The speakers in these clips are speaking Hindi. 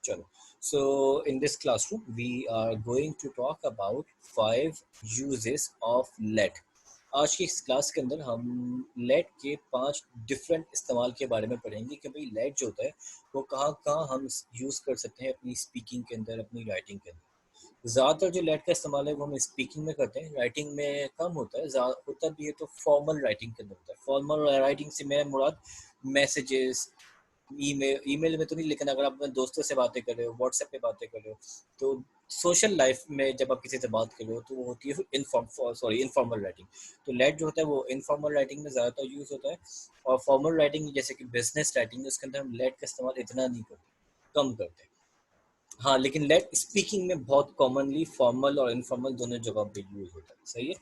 चलो, so in this classroom we are going to talk about 5 uses of let. आज की इस क्लास के अंदर हम लेट के 5 डिफरेंट इस्तेमाल के बारे में पढ़ेंगे कि भाई लेट जो होता है वो कहाँ कहाँ हम यूज़ कर सकते हैं अपनी स्पीकिंग के अंदर, अपनी राइटिंग के अंदर। ज़्यादातर जो लेट का इस्तेमाल है वो हम स्पीकिंग में करते हैं, राइटिंग में कम होता है। होता भी है तो फॉर्मल राइटिंग के अंदर होता है। फॉर्मल राइटिंग से मेरा मुराद मैसेजेस, ईमेल में तो नहीं, लेकिन अगर आप अपने दोस्तों से बातें कर रहे हो, व्हाट्सएप पे बातें कर रहे हो, तो सोशल लाइफ में जब आप किसी से बात कर रहे हो तो वो होती है इनफॉर्मल राइटिंग। तो लेट जो होता है वो इनफॉर्मल राइटिंग में ज़्यादातर यूज़ होता है, और फॉर्मल राइटिंग जैसे कि बिजनेस राइटिंग है उसके अंदर हम लेट का इस्तेमाल इतना नहीं करते, कम करते हैं। हाँ, लेकिन लेट स्पीकिंग में बहुत कॉमनली फॉर्मल और इनफॉर्मल दोनों जगह पे यूज़ होता है। सही है।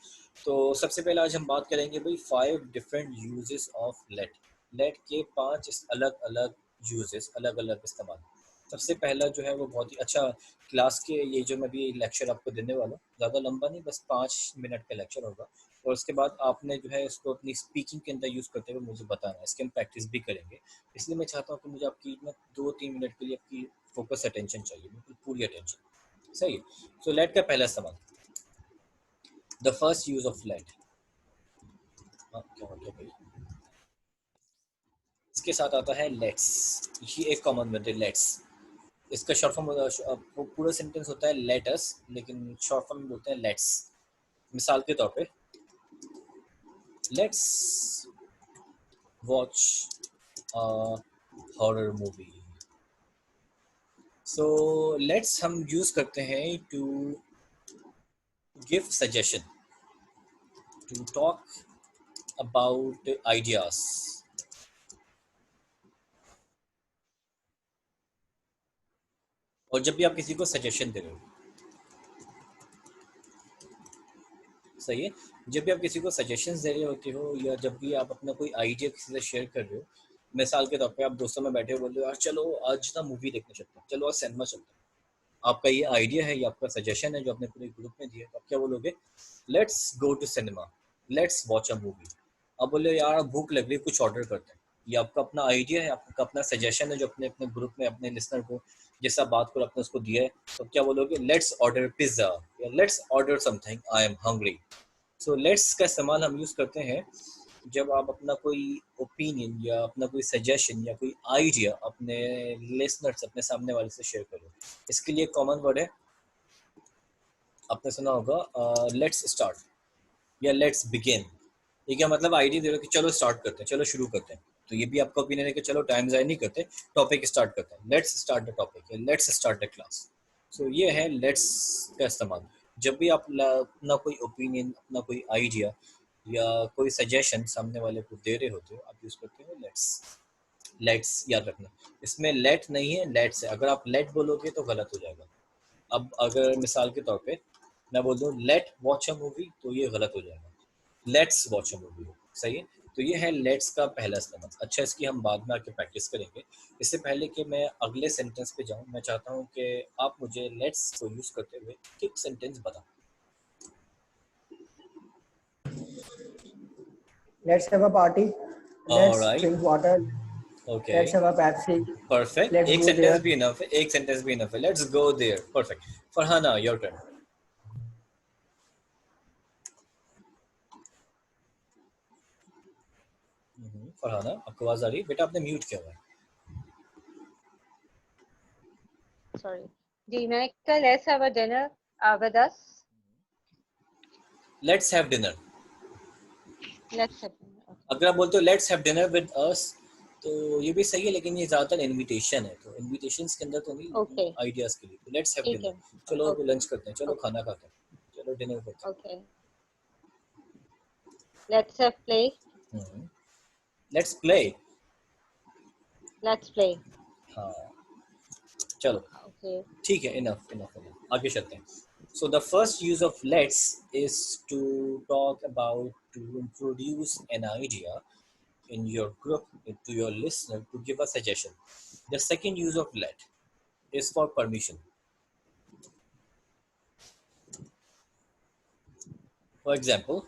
तो सबसे पहले आज हम बात करेंगे भाई 5 different uses of let. Let के 5 अलग अलग यूजेस, अलग अलग इस्तेमाल। सबसे पहला जो है वो बहुत ही अच्छा, क्लास के ये जो मैं भी लेक्चर आपको देने वाला हूँ ज़्यादा लंबा नहीं, बस 5 मिनट का लेक्चर होगा, और उसके बाद आपने जो है इसको अपनी स्पीकिंग के अंदर यूज़ करते हुए मुझे बताना है। इसकी हम प्रैक्टिस भी करेंगे, इसलिए मैं चाहता हूँ कि मुझे आपकी 2-3 मिनट के लिए आपकी फोकस अटेंशन चाहिए, बिल्कुल पूरी अटेंशन। सही है। सो लेट का पहला इस्तेमाल, the first use of let. क्या मतलब भाई, इसके साथ आता है लेट्स। ये एक कॉमन वर्ड है लेट्स। इसका शॉर्ट फॉर्म पूरा सेंटेंस होता है लेटस, लेकिन शॉर्ट फॉर्म में बोलते हैं लेट्स। मिसाल के तौर पे, let's watch a horror movie. So let's हम यूज करते हैं to give suggestion, to talk about ideas. और जब भी आप किसी को सजेशन दे रहे हो, सही है, जब भी आप किसी को सजेशंस दे रहे होते हो, या जब भी आप अपना कोई आइडिया किसी से शेयर कर रहे हो, मिसाल के तौर पे आप दोस्तों में बैठे हो, बोल रहे हो यार चलो आज ना मूवी देखने चलते हैं, चलो आज सिनेमा चलते हैं। आपका ये आइडिया है, ये आपका सजेशन है जो आपने पूरे ग्रुप में दिया है, तो आप क्या बोलोगे? Let's go to cinema, let's watch a movie. अब बोले यार भूख लग रही है, कुछ ऑर्डर करते हैं। ये आपका अपना आइडिया है, आपका अपना सजेशन है जो अपने अपने ग्रुप में अपने लिसनर को, जैसा बात को आपने उसको दिया है, तो क्या बोलोगे? लेट्स ऑर्डर पिज्जा, या let's order something, I am hungry. So let's का इस्तेमाल हम यूज़ करते हैं जब आप अपना कोई ओपिनियन या अपना कोई सजेशन या कोई आइडिया अपने लिसनर्स, अपने सामने वाले से शेयर करो। इसके लिए कॉमन वर्ड है, आपने सुना होगा लेट्स स्टार्ट या लेट्स बिगिन। ये क्या मतलब? आइडिया दे रहे हो कि चलो स्टार्ट करते हैं, चलो शुरू करते हैं। तो ये भी आपका ओपिनियन है कि चलो टाइम ज़ाया नहीं करते, टॉपिक स्टार्ट करते हैं, लेट्स स्टार्ट द टॉपिक या लेट्स स्टार्ट द क्लास। सो ये है लेट्स का इस्तेमाल। जब भी आप अपना कोई ओपिनियन, अपना कोई आइडिया या कोई सजेशन सामने वाले को दे रहे होते हो, आप यूज़ करते हो लेट्स। लेट्स याद रखना, इसमें लेट नहीं है, लेट्स है। अगर आप लेट बोलोगे तो गलत हो जाएगा। अब अगर मिसाल के तौर पे मैं बोल दूँ लेट वॉच अ मूवी, तो ये गलत हो जाएगा, लेट्स वॉच अ मूवी। सही है। तो ये है लेट्स का पहला इस्तेमाल। अच्छा, इसकी हम बाद में आके प्रैक्टिस करेंगे। इससे पहले कि मैं अगले सेंटेंस पे जाऊं, मैं चाहता हूं कि आप मुझे लेट्स को यूज करते हुए एक सेंटेंस बताओ। Let's have a party. Let's alright, drink water. Okay, Let's have a Pepsi. Perfect. Let's एक go सेंटेंस there. भी इनफ है, एक सेंटेंस भी इनफ है। Let's go there, perfect. Farhana, your turn. Farhana, आपको आवाज आ रही है? बेटा आपने म्यूट किया हुआ है। Sorry. जी, मैंने कहा let's have a dinner with us. Let's have dinner. Let's have dinner. Okay. अगर आप बोलते हो let's have dinner with us, तो ये भी सही है, लेकिन ये ज़्यादातर इनविटेशन है, तो इनविटेशंस के अंदर तो नहीं, Okay. आइडियाज़ के लिए। तो लेट्स हैव ठीक है. डिनर, चलो Okay. लंच करते हैं, चलो Okay. खाना खाते हैं, चलो डिनर करते Okay. Let's have play. हैं। Let's play. Let's play. हाँ, चलो Okay. ठीक है, इनफ इनफ इनफ, आगे चलते हैं। So the first use of let's is to talk about, to introduce an idea in your group to your listener to give a suggestion. The second use of let is for permission. For example,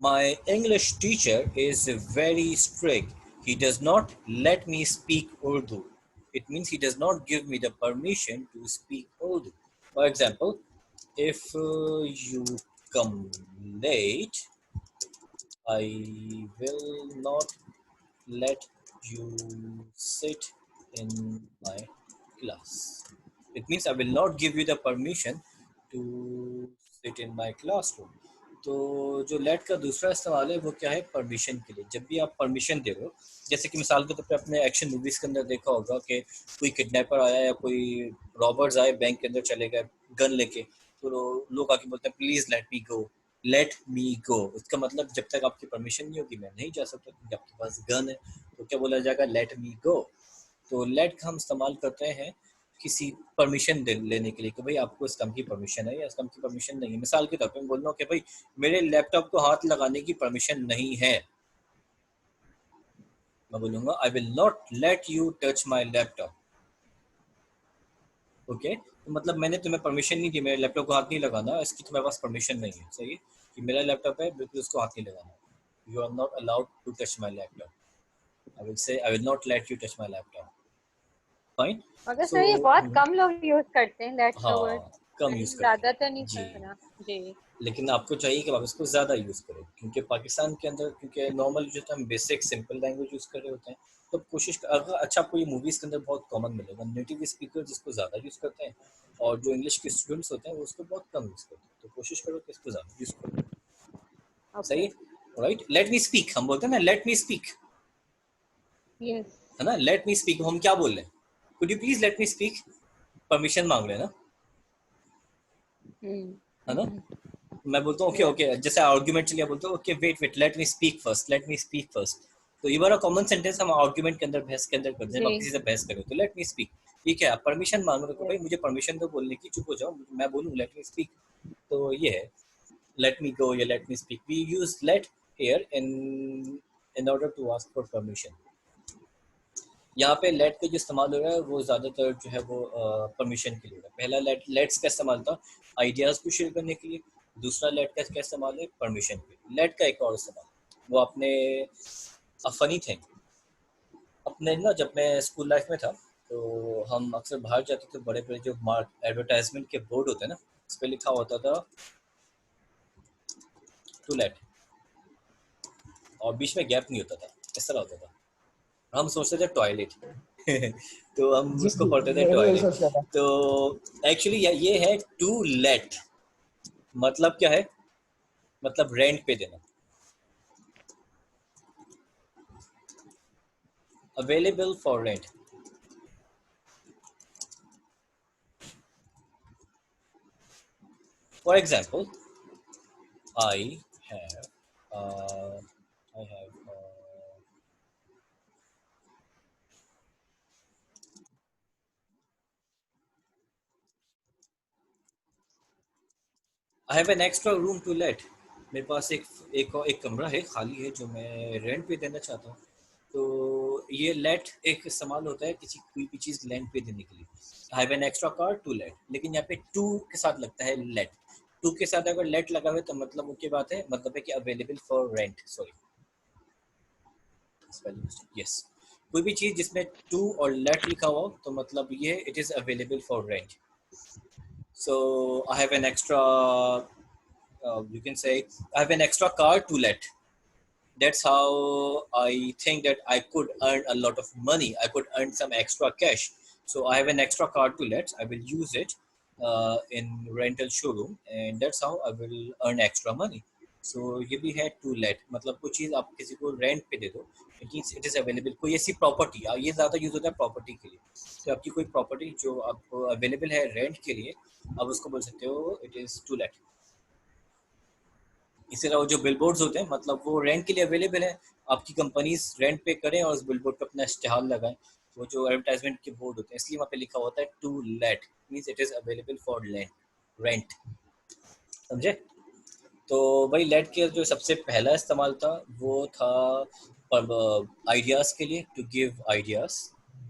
My English teacher is very strict. He does not let me speak Urdu. It means he does not give me the permission to speak Urdu. For example, if you come late, I will not let you sit in my class. It means I will not give you the permission to sit in my classroom. तो जो लेट का दूसरा इस्तेमाल है वो क्या है, परमिशन के लिए। जब भी आप परमिशन दे रहे हो, जैसे कि मिसाल के तौर पे आपने एक्शन मूवीज के अंदर देखा होगा कि कोई किडनैपर आया या कोई रॉबर्स आए बैंक के अंदर चले गए गन लेके, तो लोग आके बोलते हैं please let me go, let me go. इसका मतलब जब तक आपकी परमिशन नहीं होगी मैं नहीं जा सकता क्योंकि आपके पास गन है। तो क्या बोला जाएगा, लेट मी गो। तो लेट का हम इस्तेमाल करते हैं किसी परमिशन लेने के लिए कि भाई आपको इस काम की परमिशन है या इस काम की परमिशन नहीं है। मिसाल के तौर पे मैं बोल रहा हूँ कि भाई मेरे लैपटॉप को हाथ लगाने की परमिशन नहीं है, मैं बोलूंगा आई will not let you touch my laptop. Okay, तो मतलब मैंने तुम्हें परमिशन नहीं दी, मेरे लैपटॉप को हाथ नहीं लगाना, इसकी तुम्हारे पास परमिशन नहीं है। सही है कि मेरा लैपटॉप है, बिल्कुल उसको हाथ नहीं लगाना। You are not allowed to touch my laptop. I will say I will not let you touch my laptop. Fine. मगर सो सर ये बहुत कम लोग यूज करते हैं लेट का वर्ड, हाँ, कम यूज करते ज्यादातर नहीं हैं जी, करना। जी लेकिन आपको चाहिए कि आप इसको ज़्यादा यूज़ करें क्योंकि पाकिस्तान के अंदर, क्योंकि नॉर्मल जो हम बेसिक सिंपल लैंग्वेज यूज़ कर रहे होते हैं, तो कोशिश अगर अच्छा आपको ये मूवीज़ के अंदर बहुत कॉमन मिलेगा, नेटिव स्पीकर जिसको ज़्यादा यूज़ करते हैं और जो इंग्लिश के स्टूडेंट्स होते हैं वो उसको बहुत कम यूज़ करते हैं। तो कोशिश करो कि इसको ज़्यादा यूज़ करो। सही ओके है, राइट। लेट मी स्पीक हम बोलते हैं ना, लेट मी स्पीक, यस है ना। लेट मी स्पीक हम क्या बोल रहे हैं, could you please let me speak, permission मांग रहे हैं ना, है ना। मैं बोलता हूँ ओके या ओके, जैसे आर्ग्यूमेंट चलिए बोलते हो okay wait wait let me speak first, let me speak first. तो ये वाला कॉमन सेंटेंस हम आर्ग्यूमेंट के अंदर बहस के अंदर करते हैं, जब जी आप किसी से बहस करो तो लेट मी स्पीक। ठीक है, आप परमिशन मांग रहे हो, यस भाई मुझे परमिशन दो बोलने की, चुप हो जाओ मैं बोलूँ लेट मी स्पीक। तो ये है लेट मी गो या let me speak. We use let here in order to ask for permission. यहाँ पे लेट का जो इस्तेमाल हो रहा है वो ज़्यादातर जो है वो परमिशन के लिए हो रहा है। पहला लेट्स का इस्तेमाल था आइडियाज़ को शेयर करने के लिए, दूसरा लेट का क्या इस्तेमाल है, परमिशन के लिए। लेट का एक और इस्तेमाल वो अपने फनी थिंग, अपने ना जब मैं स्कूल लाइफ में था तो हम अक्सर बाहर जाते थे, बड़े बड़े जो एडवर्टाइजमेंट के बोर्ड होते हैं ना, उस पर लिखा होता था टू लेट, और बीच में गैप नहीं होता था, इस तरह होता था। हम सोचते थे टॉयलेट तो हम जी उसको जी, पढ़ते थे मैं भी यही टॉयलेट। सोच रहा था। तो एक्चुअली ये है टू लेट, मतलब क्या है, मतलब रेंट पे देना, available for rent. For example I have I have I have an extra room to let. मेरे पास एक कमरा है खाली है जो मैं रेंट पे देना चाहता हूँ। तो ये लेट एक इस्तेमाल होता है किसी कोई भी चीज़ रेंट पे देने के लिए। I have an extra car to let, लेकिन यहाँ पे टू के साथ लगता है लेट। टू के साथ अगर लेट लगा हुआ है तो मतलब वो क्या बात है, मतलब है कि available for rent, sorry yes. कोई भी चीज़ जिसमें टू और लेट लिखा हो तो मतलब ये it is available for rent. So I have an extra, you can say, I have an extra car to let. That's how I think that I could earn a lot of money. I could earn some extra cash. So I have an extra car to let. I will use it in rental showroom, and that's how I will earn extra money. So ये भी है टू लेट, मतलब कोई चीज़ आप किसी को रेंट पे दे दो, इट इज़ अवेलेबल। कोई ऐसी प्रॉपर्टी, ये ज़्यादा यूज़ होता है प्रॉपर्टी के लिए। तो आपकी कोई प्रॉपर्टी जो आपको अवेलेबल है रेंट के लिए, आप उसको बोल सकते हो इट इज़ टू लेट। इसी तरह जो बिलबोर्ड्स होते हैं मतलब वो रेंट के लिए अवेलेबल है, आपकी कंपनीज रेंट पे करें और उस बिलबोर्ड पे अपना इश्तेहार लगाएं। वो जो एडवर्टाइजमेंट के बोर्ड होते हैं इसलिए वहाँ पे लिखा होता है to let, means it is available for rent. समझे। तो भाई लेट के जो सबसे पहला इस्तेमाल था वो था आइडियाज़ के लिए, टू गिव आइडियाज़।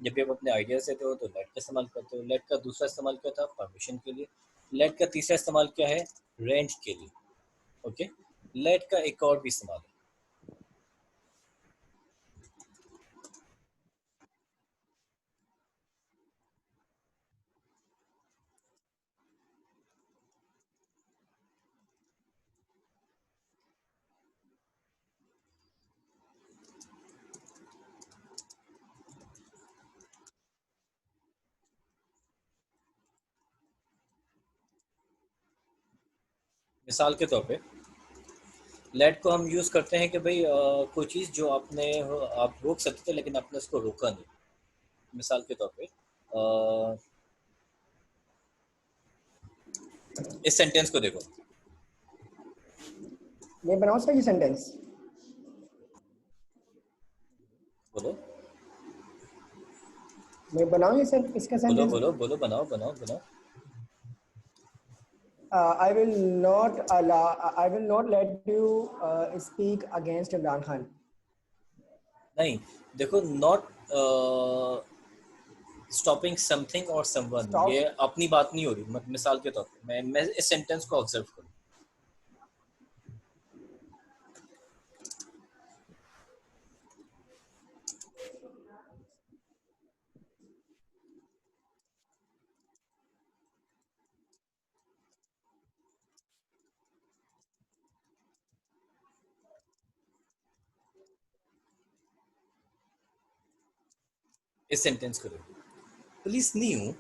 जब भी आप अपने आइडियाज़ देते हो तो लेट का इस्तेमाल करते हो। लेट का दूसरा इस्तेमाल क्या था, परमिशन के लिए। लेट का तीसरा इस्तेमाल क्या है, रेंट के लिए। ओके। लेट का एक और भी इस्तेमाल है। मिसाल के तौर पे लेट को हम यूज़ करते हैं कि भाई कोई चीज़ जो आप रोक सकते थे लेकिन आपने उसको रोका नहीं। मिसाल के तौर पे इस सेंटेंस को देखो। मैं बनाऊं सर ये सेंटेंस? बोलो मैं बनाऊं ये इसका बोलो सेंटेंस? बोलो बोलो, बनाओ बनाओ बनाओ। I will not allow. I will not let you speak against Imran Khan. नहीं, देखो, नॉट स्टॉपिंग समथिंग और समवन, ये Stop. अपनी बात नहीं हो रही। मिसाल के तौर पे मैं इस सेंटेंस को ऑब्जर्व करूँ। इस सेंटेंस को देखो। Police knew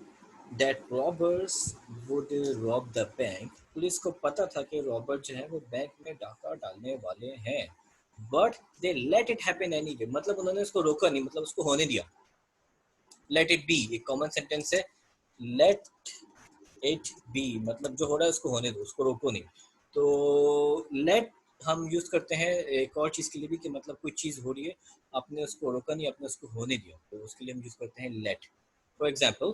that robbers would rob the bank. Police को पता था कि रॉबर जो है वो बैंक में डाका डालने वाले हैं, but they let it happen anyway. मतलब उन्होंने उसको रोका नहीं, मतलब उसको होने दिया। लेट इट बी एक कॉमन सेंटेंस है। लेट इट बी मतलब जो हो रहा है उसको होने दो, उसको रोको नहीं। तो लेट हम यूज करते हैं एक और चीज के लिए भी कि मतलब कोई चीज हो रही है, आपने उसको रोका नहीं, आपने उसको होने दिया, तो उसके लिए हम यूज करते हैं let. For example,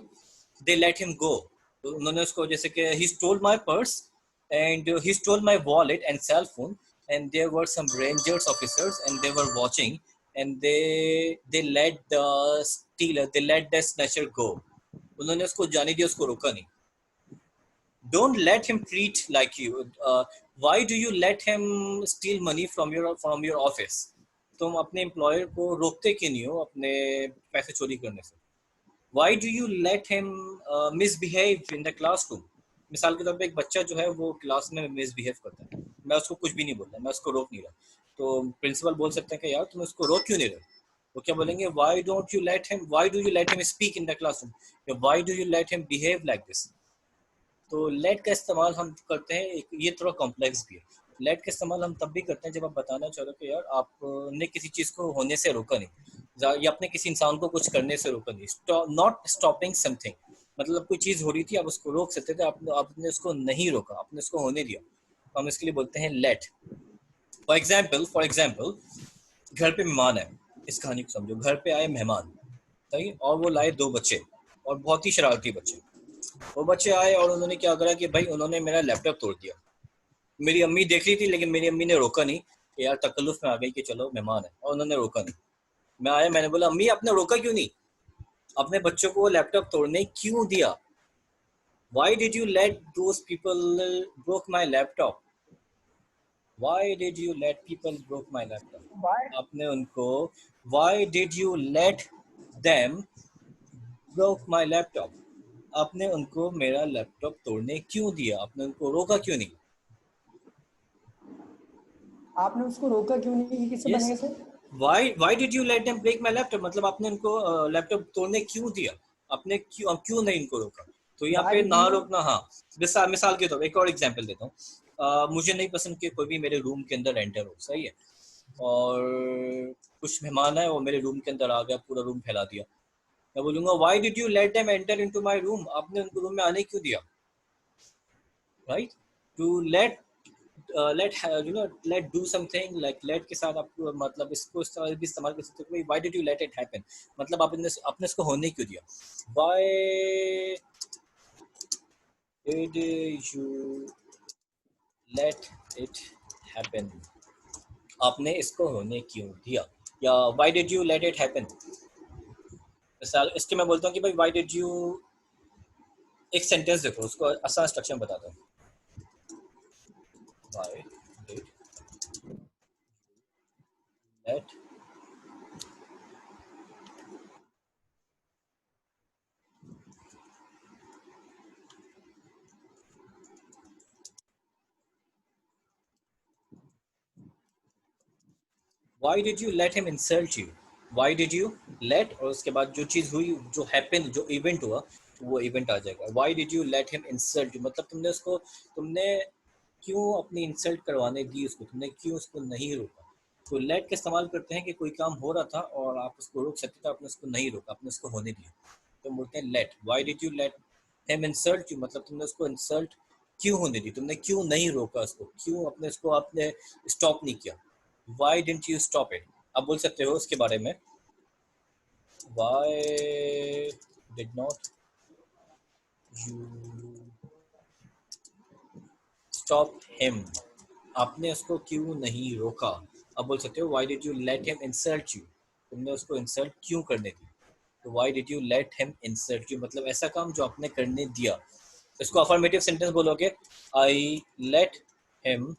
they let him go. तो उन्होंने उसको, जैसे कि he stole my purse and he stole my wallet and cell phone and there were some rangers officers and they were watching and they let the stealer, they let the snatcher go. उन्होंने उसको जाने दिया, उसको रोका नहीं। Don't let him treat like you. Why do you let him steal money from your office? तुम अपने एम्प्लॉयर को रोकते क्यों नहीं हो अपने पैसे चोरी करने से? Why do you let him misbehave in the classroom? मिसाल के तौर पे एक बच्चा जो है वो क्लास में मिसबिहेव करता है, मैं उसको कुछ भी नहीं बोल रहा, मैं उसको रोक नहीं रहा, तो प्रिंसिपल बोल सकते हैं कि यार तुम उसको रोक क्यों नहीं रहे? वो क्या बोलेंगे? Why don't you let him? Why do you let him speak in the classroom? Why do you let him behave like this? तो लेट का इस्तेमाल हम करते हैं, ये थोड़ा कॉम्प्लेक्स भी है। लेट का इस्तेमाल हम तब भी करते हैं जब आप बताना चाह रहे हो कि यार आपने किसी चीज़ को होने से रोका नहीं, या आपने किसी इंसान को कुछ करने से रोका नहीं। नॉट स्टॉपिंग समथिंग मतलब कोई चीज़ हो रही थी, आप उसको रोक सकते थे, आपने उसको नहीं रोका, आपने उसको होने दिया, तो हम इसके लिए बोलते हैं लेट। फॉर एग्जाम्पल, घर पे मेहमान है। इस कहानी को समझो। घर पे आए मेहमान, सही, और वो लाए 2 बच्चे, और बहुत ही शरारती बच्चे। वो बच्चे आए और उन्होंने क्या करा कि भाई उन्होंने मेरा लैपटॉप तोड़ दिया। मेरी अम्मी देख रही थी, लेकिन मेरी अम्मी ने रोका नहीं कि यार तकल्लुफ में आ गई कि चलो मेहमान है, और उन्होंने रोका नहीं। मैं आया, मैंने बोला अम्मी आपने रोका क्यों नहीं, अपने बच्चों को लैपटॉप तोड़ने क्यों दिया? Why did you let those people broke my laptop? Why did you let people broke my laptop? Why? आपने उनको Why did you let them broke my laptop? आपने उनको मेरा लैपटॉप तोड़ने क्यों दिया? आपने उनको रोका क्यों नहीं? आपने उसको रोका क्यों नहीं? ये किससे Yes. बनेगा sir? Why did you let them break my laptop? मतलब आपने उनको लैपटॉप तोड़ने क्यों दिया? आपने क्यों नहीं इनको रोका? तो यहाँ Why पे did ना you? रोकना, हाँ। मिसाल के तौर एक और एग्जांपल देता हूँ। मुझे नहीं पसंद कि कोई भी मेरे रूम के अंदर एंटर हो, सही है, और कुछ मेहमान है वो मेरे रूम के अंदर आ गया, पूरा रूम फैला दिया। मैं बोलूंगा why did you let them enter into my room? आपने उनको रूम में आने क्यों दिया? Right? To let let do something, like let के साथ आप मतलब इसको इस तरह भी इस्तेमाल कर सकते हो। Why did you late it happen मतलब आपने इसको होने क्यों दिया? Why did you late it happen, आपने इसको होने क्यों दिया? या why did you late it happen. मिसाल इसके मैं बोलता हूँ कि भाई व्हाई डिड यू, एक सेंटेंस देखो, उसको आसान स्ट्रक्चर बताता हूँ। Why did let why did you let him insult you? Why did you let, और उसके बाद जो चीज हुई, जो हैपन, जो इवेंट हुआ, वो इवेंट आ जाएगा. Why did you let him insult you? मतलब तुमने क्यों अपनी इंसल्ट करवाने दी उसको, तुमने क्यों उसको नहीं रोका. तो लेट का इस्तेमाल करते हैं कि कोई काम हो रहा था और आप उसको रोक सकते थे, आपने उसको नहीं रोका, आपने उसको होने दिया, तो बोलते हैं late. Why did you let him insult you? मतलब तुमने उसको इंसल्ट क्यों होने दी, तुमने क्यों नहीं रोका उसको, क्यों अपने उसको आपने स्टॉप नहीं किया. Why didn't you stop it? आप बोल सकते हो उसके बारे में, Why did not you stop him? आपने उसको क्यों नहीं रोका. आप बोल सकते हो Why did you let him insult you? तुमने उसको इंसल्ट क्यों करने दी. तो Why did you let him insult you? मतलब ऐसा काम जो आपने करने दिया. इसको अफर्मेटिव सेंटेंस बोलोगे, I let him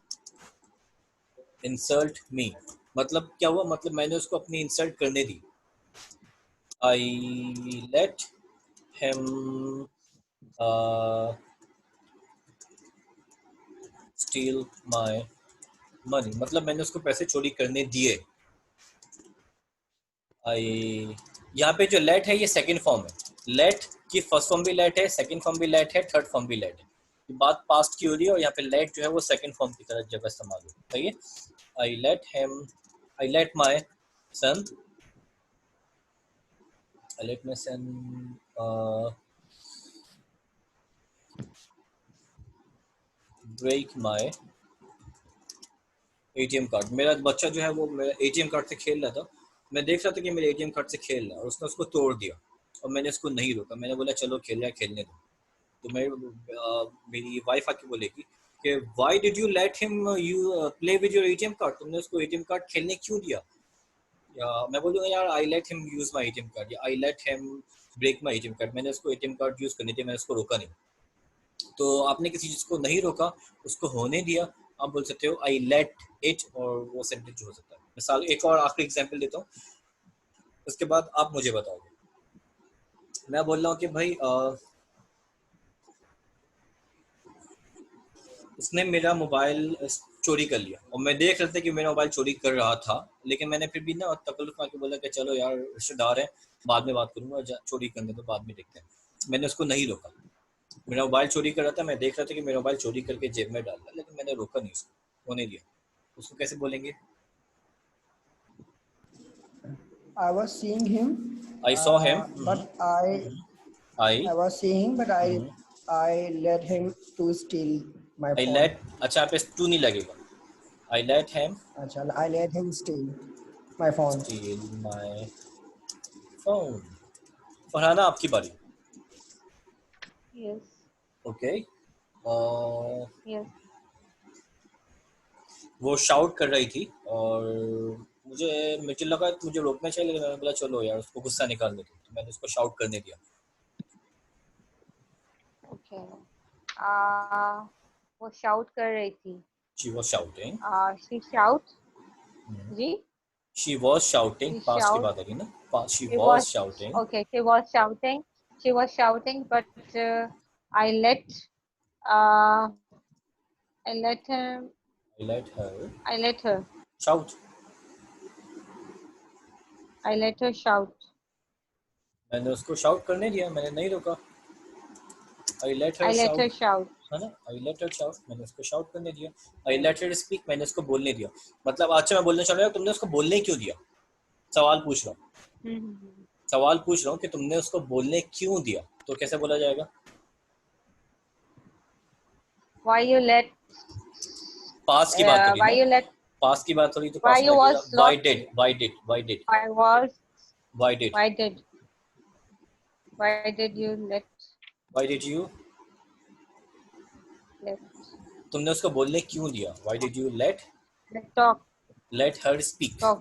insult me. मतलब क्या हुआ, मतलब मैंने उसको अपनी इंसल्ट करने दी. I let him steal my money. मतलब मैंने उसको पैसे चोरी करने दिए. यहाँ पे जो let है ये सेकंड फॉर्म है. let की फर्स्ट फॉर्म भी let है, सेकंड फॉर्म भी let है, थर्ड फॉर्म भी let है. बात पास्ट की हो रही है और यहाँ पे let जो है वो सेकंड फॉर्म की तरह जगह इस्तेमाल हो रही है. I let my son break my ATM card. मेरा बच्चा जो है वो मेरा ATM कार्ड से खेल रहा था. मैं देख रहा था कि मेरे ATM कार्ड से खेल रहा है और उसने उसको तोड़ दिया और मैंने उसको नहीं रोका. मैंने बोला चलो खेल रहा है, खेलने दो. तो मेरी वाइफ आके बोलेगी कि why did you let him you play with your ATM card. तुमने उसको ATM कार्ड खेलने क्यों दिया. या मैं बोलूँगा यार I let him use my ATM card, या I let him break my ATM card. मैंने उसको ATM कार्ड यूज करने दिया, मैंने उसको रोका नहीं. तो आपने किसी चीज को नहीं रोका, उसको होने दिया. आप बोल सकते हो आई लेट इट, और वो सेंटेंस हो सकता है. मिसाल एक और आखिरी एग्जांपल देता हूँ, उसके बाद आप मुझे बताओगे. मैं बोल रहा हूँ कि भाई उसने मेरा मोबाइल चोरी कर लिया और मैं देख रहा था कि मेरा मोबाइल चोरी कर रहा था, लेकिन मैंने फिर भी ना तकल्लुफ करके बोला कि चलो यार रिश्तेदार है, बाद में बात करूंगा, चोरी करने तो बाद में देखते हैं. मैंने उसको नहीं रोका. मेरा मोबाइल चोरी कर रहा था, मैं देख रहा था कि मेरा मोबाइल चोरी करके जेब में डाल रहा, लेकिन मैंने रोका नहीं, उसको होने दिया. उसको कैसे बोलेंगे. I was seeing him. I saw him. But I was seeing him, but I let him to steal my I phone. let, अच्छा आप इस टू नहीं लगेगा. I let him अच्छा, I let him steal my phone. steal my phone. Farhana आपकी बारी. Yes. ओके. Yes. वो शाउट कर रही थी और मुझे लगा कि मुझे रोकना चाहिए, लेकिन मैंने बोला चलो यार उसको गुस्सा निकालने दो, तो मैंने उसको शाउट करने दिया. Okay. वो shout कर रही थी. She was shouting. She shout. जी. She was shouting. She past की shout. बात आ रही ना. She She was was shouting. okay. She was shouting. She was shouting, but I let uh, I let him. I let her I let her. shout. I let her shout. मैंने उसको शाउट करने दिया, मैंने नहीं रोका. I let her I let her shout. shout. है ना. I let her shout. मैंने उसको शाउट करने दिया. I let her speak. मैंने उसको बोलने दिया. मतलब अच्छा मैं बोलना चाह रहा हूँ तुमने उसको बोलने क्यों दिया. सवाल पूछ रहा हूँ कि तुमने उसको बोलने क्यों दिया, तो कैसे बोला जाएगा. Why you let? पास्ट की बात हो रही Why ना. you let? पास्ट की बात हो रही तो Why पास्ट में you लगेगा was why not? did. I was. Why did. Why did? Why did you let? Why did you. Let. तुमने उसको बोलने क्यों दिया. Why did you let Talk. her speak. Talk.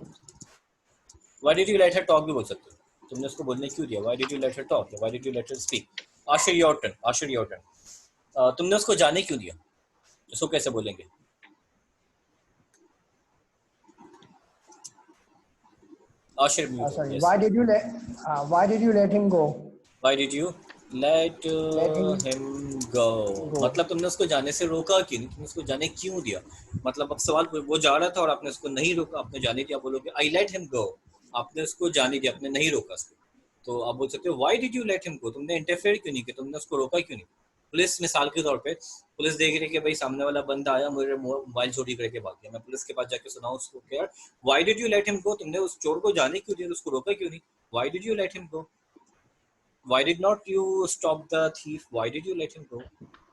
Why did you let her talk भी बोल सकते हो. तुमने उसको बोलने क्यों दिया. Why did you let her talk. Why did you let her speak. Ashir your turn. तुमने उसको जाने क्यों दिया, उसको कैसे बोलेंगे. Ashir mute. Sorry. Yes. Why did you let him go? Why did you let Let him go? go. मतलब तुमने उसको जाने से रोका क्यों नहीं? तुमने उसको जाने क्यों दिया? मतलब अब सवाल, वो जा रहा था और आपने उसको नहीं रोका, आपने जाने दिया, बोलोगे I let him go, आपने उसको जाने दिया, आपने नहीं रोका उसको। तो आप बोल सकते हो why did you let him go, तुमने इंटरफेयर क्यों नहीं किया, तुमने उसको रोका क्यों नहीं? पुलिस मिसाल के तौर पे, पुलिस देख रही कि भाई सामने वाला बंदा आया, मेरे मोबाइल चोरी करके भाग गया, मैं पुलिस के पास जाके सुनाऊं उसको कि यार why did you let him go, तुमने उस चोर को जाने क्यों दिया, उसको रोका क्यों नहीं? Why did you let him go? Why did not you stop the thief? Why did you let him go?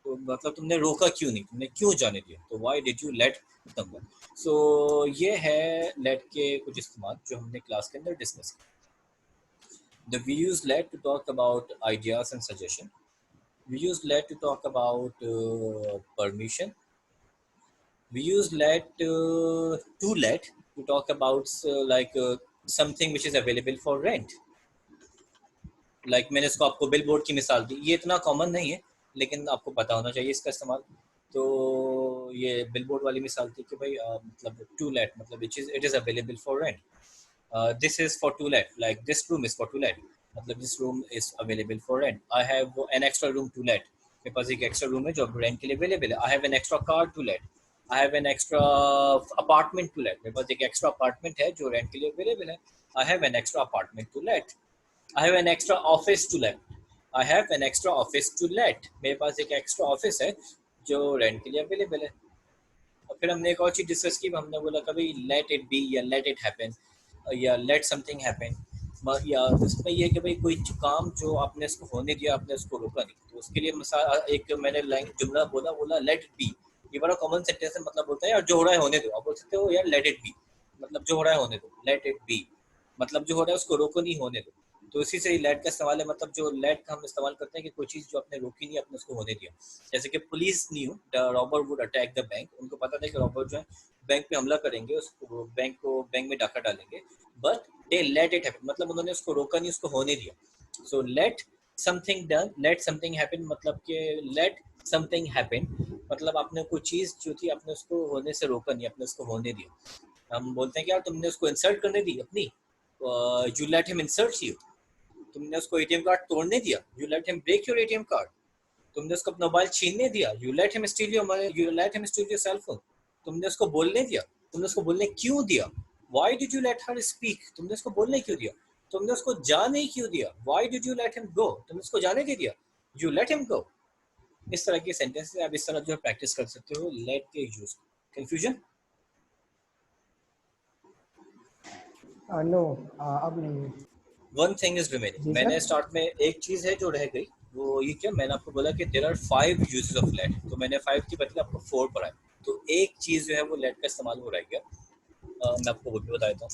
तो मतलब तुमने रोका क्यों नहीं, तुमने क्यों जाने दिया? तो why did you let someone? So ये है let के कुछ इस्तेमाल जो हमने क्लास के अंदर डिस्कस किए। We use let to talk about ideas and suggestion. We use let to talk about permission. We use let to let to talk about something which is available for rent. मैंने इसको आपको बिल बोर्ड की मिसाल दी, ये इतना कॉमन नहीं है लेकिन आपको पता होना चाहिए इसका इस्तेमाल। तो ये बिल बोर्ड वाली मिसाल थी कि भाई मतलब टू लेट, मतलब it is available for rent, this is for to let, like this room is for to let, मतलब this room is available for rent. I have an extra room to let, मेरे पास एक एक्स्ट्रा रूम है जो रेंट के लिए अवेलेबल है। I have an extra car to let, I have an extra apartment to let, मेरे पास एक एक्स्ट्रा अपार्टमेंट है जो रेंट के लिए अवेलेबल है। I have an extra apartment to let. I have an extra office to let. I have an extra office to let. मेरे पास एक एक्स्ट्रा ऑफिस है जो रेंट के लिए अवेलेबल है। और फिर हमने एक और चीज़ डिस्कस की, हमने बोला कभी लेट इट बी या लेट इट हैपन या लेट समथिंग हैपन, या इसमें ये है कि भाई कोई काम जो आपने इसको होने दिया, आपने उसको रोका नहीं, तो उसके लिए मिसाल एक मैंने जुमला बोला लेट इट बी। ये बड़ा कॉमन सेंटेंस है, मतलब बोलता है यार जो हो रहा है होने दो। आप बोल सकते हो यार लेट इट बी, मतलब जो हो रहा है होने दो, लेट इट बी मतलब जो हो रहा है उसको रोको नहीं, होने दो। तो इसी से लेट का इस्तेमाल है, मतलब जो लेट का हम इस्तेमाल करते हैं कि कोई चीज़ जो आपने रोकी नहीं, आपने उसको होने दिया। जैसे कि police new the robber would attack the bank, उनको पता था कि रॉबर जो है बैंक पे हमला करेंगे, उसको बैंक में डाका डालेंगे, but they let it happen, मतलब उन्होंने उसको रोका नहीं, उसको होने दिया। So let something done, let something happen, मतलब कि लेट समथिंग हैपन मतलब आपने कोई चीज़ जो थी आपने उसको होने से रोका नहीं, आपने उसको होने दिया। हम बोलते हैं कि यार तुमने उसको इंसल्ट करने दी अपनी, you let him insult you, तुमने उसको एटीएम कार्ड तोड़ने दिया, you let him break your ATM card, तुमने उसको अपना मोबाइल छीनने दिया, you let him steal your cell phone, तुमने उसको बोलने दिया, तुमने उसको बोलने क्यों दिया, why did you let her speak, तुमने उसको बोलने क्यों दिया, तुमने उसको जाने क्यों दिया, why did you let him गो, तुमने उसको जाने क्यों दिया, यू लेट हिम गो। इस तरह के सेंटेंस आप इस तरह जो है प्रैक्टिस कर सकते हो लेट के यूज। कंफ्यूजन? नो, अब नहीं। वन थिंग इज रिमेनिंग, जी मैंने सर। स्टार्ट में एक चीज़ है जो रह गई, वो ये क्या, मैंने आपको बोला कि there are 5 uses of let, तो मैंने 5 की बदले आपको 4 पढ़ाए, तो एक चीज़ जो है वो लेट का इस्तेमाल हो रहा है क्या, मैं आपको वो भी बता देता हूँ।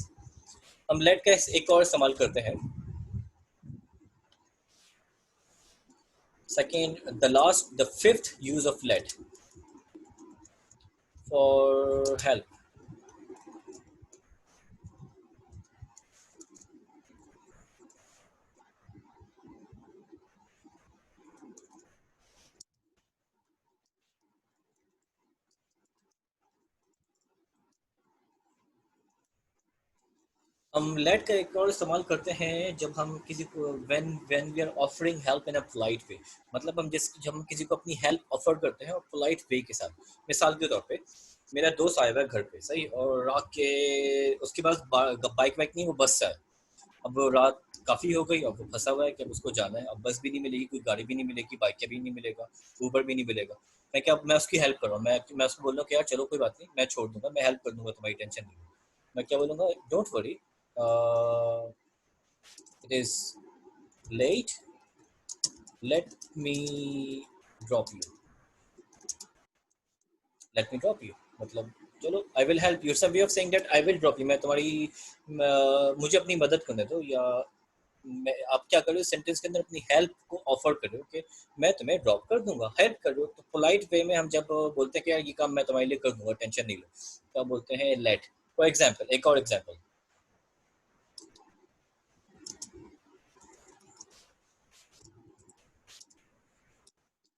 हम लेट का एक और इस्तेमाल करते हैं, second the fifth use of let for help. हम लेट का एक और इस्तेमाल करते हैं जब हम किसी को when we are offering help in a polite way, मतलब जब हम किसी को अपनी हेल्प ऑफर करते हैं और पोलाइट वे के साथ। मिसाल के तौर पे मेरा दोस्त आया हुआ है घर पे, सही, और रात के उसके पास बाइक वाइक नहीं, वो बस से आया। अब वो रात काफ़ी हो गई, अब वो फंसा हुआ है कि अब उसको जाना है, अब बस भी नहीं मिलेगी, कोई गाड़ी भी नहीं मिलेगी, बाइक का भी नहीं मिलेगा, ऊबर भी नहीं मिलेगा। मैं उसकी हेल्प कर रहा हूँ, मैं उसको बोल रहा हूँ कि यार चलो कोई बात नहीं, मैं छोड़ दूंगा, मैं हेल्प कर दूंगा, तुम्हारी टेंशन नहीं। मैं क्या बोलूँगा, don't worry, it is late, let me drop you, let me drop you, मतलब चलो I will help you, some way of saying that I will drop you, मैं तुम्हारी मुझे अपनी मदद करने दो, या मैं आप क्या कर रहे हो सेंटेंस के अंदर अपनी हेल्प को ऑफर कर रहे हो कि मैं तुम्हें ड्रॉप कर दूंगा, हेल्प कर रहे हो। तो पोलाइट वे में हम जब बोलते हैं कि यार ये काम मैं तुम्हारे लिए कर दूंगा, टेंशन नहीं लो, तो बोलते हैं लेट। फॉर एग्जाम्पल, एक और example,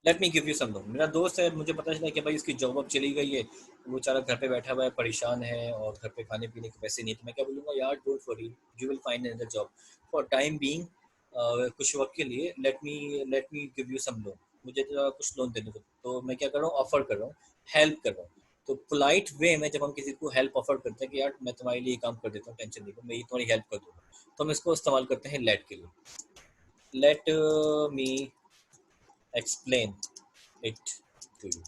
let me give you some loan. मेरा दोस्त है, मुझे पता चला कि भाई इसकी जॉब अब चली गई है, वो बेचारा घर पे बैठा हुआ है, परेशान है और घर पे खाने पीने के पैसे नहीं, तो मैं क्या बोलूँगा, यार don't worry, you will find another job for time being, कुछ वक्त के लिए, let me give you some loan, मुझे तो कुछ लोन देने दो। तो मैं क्या कर रहा हूँ, ऑफर कर रहा हूँ, हेल्प कर रहा हूँ। तो पोलाइट वे में जब हम किसी को हेल्प ऑफर करते हैं कि यार मैं तुम्हारे लिए काम कर देता हूँ, टेंशन नहीं लो, मैं ये तुम्हारी हेल्प कर दूँगा, तो हम इसको इस्तेमाल करते हैं लेट के लिए। Let me explain it to you,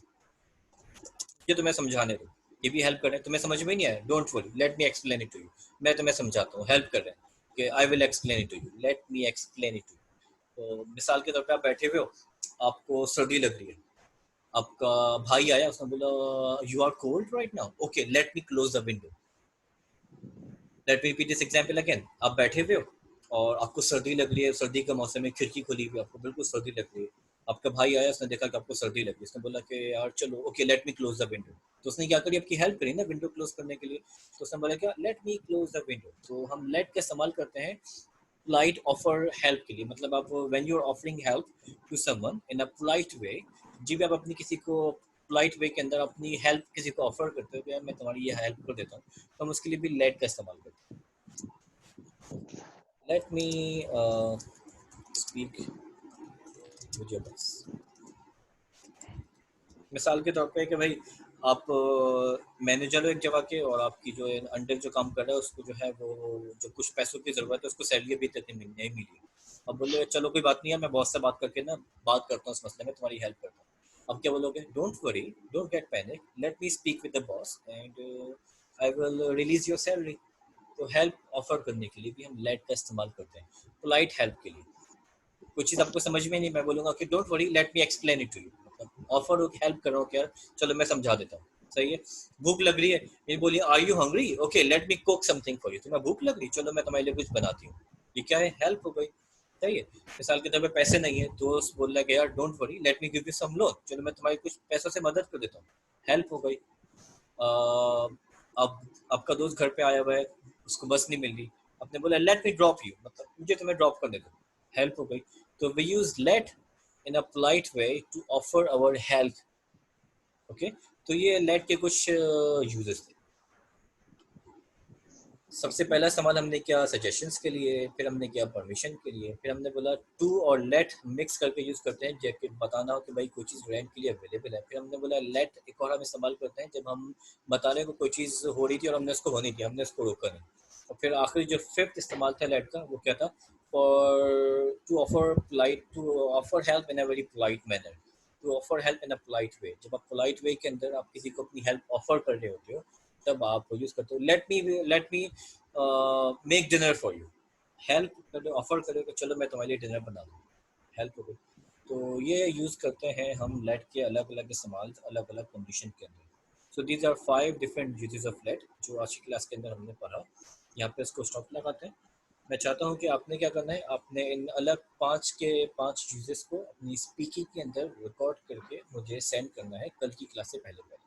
ये तुम्हें समझाने दो, ये भी हेल्प कर रहे हैं, तुम्हें समझ में नहीं आया, don't worry, let me explain it to you, मैं तुम्हें समझाता हूँ, हेल्प कर रहे हैं कि I will explain it to you, let me explain it to you. तो मिसाल के तौर पे आप बैठे हुए हो, आपको सर्दी लग रही है, आपका भाई आया, उसने बोला you are cold right now, okay let me close the window. Let me repeat this example again. आप बैठे हुए हो और आपको सर्दी लग रही है, सर्दी का मौसम है, खिड़की खुली हुई है, आपको बिल्कुल सर्दी लग रही है, आपका भाई आया, उसने देखा कि आपको सर्दी लग रही है, उसने बोला कि यार चलो okay let me close the window. तो उसने क्या करी, आपकी हेल्प करी ना विंडो क्लोज करने के लिए, तो उसने बोला क्या, late me close the window. तो हम लेट का इस्तेमाल करते हैं पोलाइट ऑफर हेल्प के लिए, मतलब आप when you are offering help to someone in a polite way, जी भी आप अपनी किसी को पोलाइट वे के अंदर अपनी हेल्प किसी को ऑफर करते हो कि यार मैं तुम्हारी ये हेल्प कर देता हूँ, तो हम उसके लिए भी लेट का इस्तेमाल करते हैं। Let me speak with your boss. मिसाल के तौर पे कि भाई आप मैनेजर हो एक जगह के, और आपकी जो अंडर जो काम कर रहा है उसको जो है वो जो कुछ पैसों की ज़रूरत है, उसको सैलरी अभी तक नहीं मिली। अब बोले चलो कोई बात नहीं है, मैं बॉस से बात करके ना बात करता हूँ, इस मसले में तुम्हारी हेल्प करता हूँ। अब क्या बोलोगे, don't worry, don't get panic, late me speak with the boss and I will release your salary. तो हेल्प ऑफर करने के लिए भी हम लेट का इस्तेमाल करते हैं, पोलाइट हेल्प के लिए। कुछ चीज़ आपको समझ में नहीं, मैं बोलूँगा कि don't worry, let me explain it to you, मतलब ऑफर हो, हेल्प कर रहा हूँ क्या, चलो मैं समझा देता हूँ। सही है, भूख लग रही है, ये बोलिए are you hungry, okay let me cook something for you, तुम्हें भूख लग रही, चलो मैं तुम्हारे लिए कुछ बनाती हूँ, ये क्या है, हेल्प हो गई। सही है, मिसाल के तौर पे पैसे नहीं है, दोस्त बोल रहा है यार don't worry, let me give you some loan, चलो मैं तुम्हारी कुछ पैसों से मदद कर देता हूँ, हेल्प हो गई। अब आपका दोस्त घर पे आया हुआ है, उसको बस नहीं मिल रही, आपने बोला लेट मी ड्रॉप यू, मतलब मुझे तुम्हें ड्रॉप करने दो, हेल्प हो गई। तो we use let in a polite way to offer our help. Okay, तो ये लेट के कुछ यूजेस थे। सबसे पहला इस्तेमाल हमने किया सजेशंस के लिए, फिर हमने किया परमिशन के लिए, फिर हमने बोला टू और लेट मिक्स करके यूज़ करते हैं जब बताना हो कि भाई कोई चीज़ रेंट के लिए अवेलेबल है। फिर हमने बोला लेट एक और हम इस्तेमाल करते हैं जब हम बताने को कोई चीज़ हो रही थी और हमने उसको होने दिया, हमने उसको रोका नहीं। और फिर आखिरी जो फिफ्थ इस्तेमाल था लेट का, वो क्या था, for to offer help in a very polite manner, to offer help in a polite way. जब आप पोलाइट वे के अंदर आप किसी को अपनी हेल्प ऑफर कर रहे होते हो, तब आप यूज़ करते हो let me make dinner for you. Help कर ऑफर करो कि चलो मैं तुम्हारे लिए डिनर बना दूँ, हेल्प हो गई। तो ये यूज़ करते हैं हम लेट के अलग अलग इस्तेमाल अलग अलग कंडीशन के अंदर। So these are 5 different uses of let जो आज की क्लास के अंदर हमने पढ़ा। यहाँ पे इसको स्टॉप लगाते हैं। मैं चाहता हूँ कि आपने क्या करना है, आपने इन अलग 5 यूजेस को अपनी स्पीकिंग के अंदर रिकॉर्ड करके मुझे सेंड करना है कल की क्लास से पहले पहले।